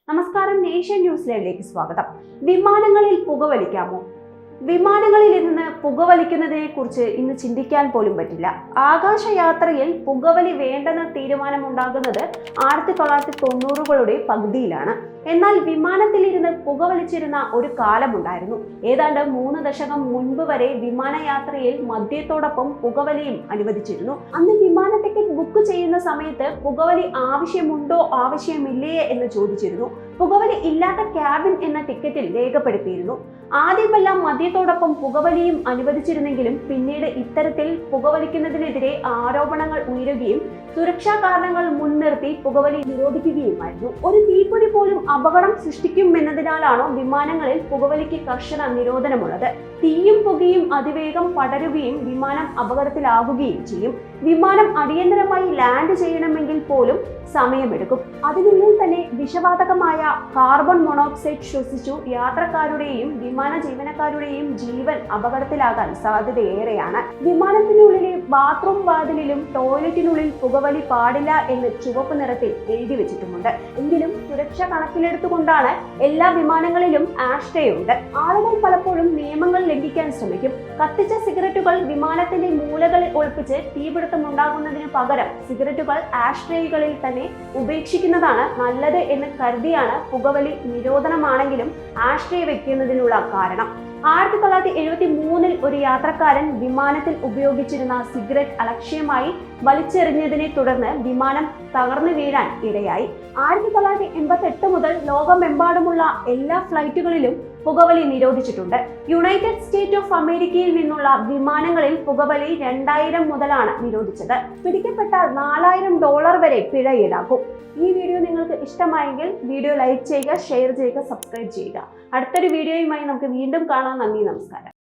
നമസ്കാരം, nation news ലൈവിലേക്ക് സ്വാഗതം. വിമാനങ്ങളിൽ പുകവലിക്കാമോ? വിമാനങ്ങളിൽ നിന്ന് പുകവലിക്കുന്നതിനെ കുറിച്ച് ഇന്ന് ചിന്തിക്കാൻ പോലും പറ്റില്ല. ആകാശയാത്രയിൽ പുകവലി വേണ്ടെന്ന തീരുമാനമുണ്ടാകുന്നത് 1990കളുടെ പകുതിയിലാണ്. എന്നാൽ വിമാനത്തിലിരുന്ന് പുകവലിച്ചിരുന്ന ഒരു കാലമുണ്ടായിരുന്നു. ഏതാണ്ട് 3 ദശകം മുൻപ് വരെ വിമാനയാത്രയിൽ മദ്യത്തോടൊപ്പം പുകവലിയും അനുവദിച്ചിരുന്നു. അന്ന് വിമാന ടിക്കറ്റ് ബുക്ക് ചെയ്യുന്ന സമയത്ത് പുകവലി ആവശ്യമുണ്ടോ ആവശ്യമില്ലേ എന്ന് ചോദിച്ചിരുന്നു. പുകവലി ഇല്ലാത്ത ക്യാബിൻ എന്ന ടിക്കറ്റിൽ രേഖപ്പെടുത്തിയിരുന്നു. ആദ്യമെല്ലാം മദ്യത്തോടൊപ്പം പുകവലിയും അനുവദിച്ചിരുന്നെങ്കിലും പിന്നീട് ഇത്തരത്തിൽ പുകവലിക്കുന്നതിനെതിരെ ആരോപണങ്ങൾ ഉയരുകയും സുരക്ഷാ കാരണങ്ങൾ മുൻനിർത്തി പുകവലി നിരോധിക്കുകയുമായിരുന്നു. ഒരു തീപ്പൊരി പോലും അപകടം സൃഷ്ടിക്കുമെന്നതിനാലാണോ വിമാനങ്ങളിൽ പുകവലിക്ക് കർശന നിരോധനമുള്ളത്? തീയും പുകയും അതിവേഗം പടരുകയും വിമാനം അപകടത്തിലാവുകയും ചെയ്യും. വിമാനം അടിയന്തരമായി ലാൻഡ് ചെയ്യണമെങ്കിൽ പോലും സമയമെടുക്കും. അതിനുള്ളിൽ തന്നെ വിഷവാതകമായ കാർബൺ മോണോക്സൈഡ് ശ്വസിച്ചു യാത്രക്കാരുടെയും വിമാന ജീവനക്കാരുടെയും ജീവൻ അപകടത്തിലാകാൻ സാധ്യതയേറെയാണ്. വിമാനത്തിനുള്ളിലെ ബാത്റൂം വാതിലിലും ടോയ്ലറ്റിനുള്ളിൽ പുകവലി പാടില്ല എന്ന് ചുവപ്പ് നിറത്തിൽ എഴുതി വെച്ചിട്ടുമുണ്ട്. എങ്കിലും സുരക്ഷ കണക്കിലെടുത്തുകൊണ്ടാണ് എല്ലാ വിമാനങ്ങളിലും ആഷ്ട്രേ ഉണ്ട്. ആളുകൾ പലപ്പോഴും നിയമങ്ങൾ ലംഘിക്കാൻ ശ്രമിക്കും. കത്തിച്ച സിഗരറ്റുകൾ വിമാനത്തിന്റെ മൂലകളിൽ ഒളിപ്പിച്ച് തീപിടുത്തമുണ്ടാകുന്നതിന് പകരം സിഗരറ്റുകൾ ആഷ്ട്രേകളിൽ തന്നെ ഉപേക്ഷിക്കുന്നതാണ് നല്ലത് എന്ന് കരുതിയാണ് പുകവലി നിരോധനമാണെങ്കിലും ആഷ്ട്രേ വെക്കുന്നതിനുള്ള കാരണം. 1973 ഒരു യാത്രക്കാരൻ വിമാനത്തിൽ ഉപയോഗിച്ചിരുന്ന സിഗരറ്റ് അലക്ഷ്യമായി വലിച്ചെറിഞ്ഞതിനെ തുടർന്ന് വിമാനം തകർന്നു വീഴാൻ ഇടയായി. 1988 മുതൽ ലോകമെമ്പാടുമുള്ള എല്ലാ ഫ്ലൈറ്റുകളിലും പുകവലി നിരോധിച്ചിട്ടുണ്ട്. യുണൈറ്റഡ് സ്റ്റേറ്റ് ഓഫ് അമേരിക്കയിൽ നിന്നുള്ള വിമാനങ്ങളിൽ പുകവലി 2000 മുതലാണ് നിരോധിച്ചത്. പിടിക്കപ്പെട്ടാൽ $4000 വരെ പിഴ ഈടാക്കും. ഈ വീഡിയോ നിങ്ങൾക്ക് ഇഷ്ടമായെങ്കിൽ വീഡിയോ ലൈക്ക് ചെയ്യുക, ഷെയർ ചെയ്യുക, സബ്സ്ക്രൈബ് ചെയ്യുക. അടുത്തൊരു വീഡിയോയുമായി നമുക്ക് വീണ്ടും കാണാം. നന്ദി, നമസ്കാരം.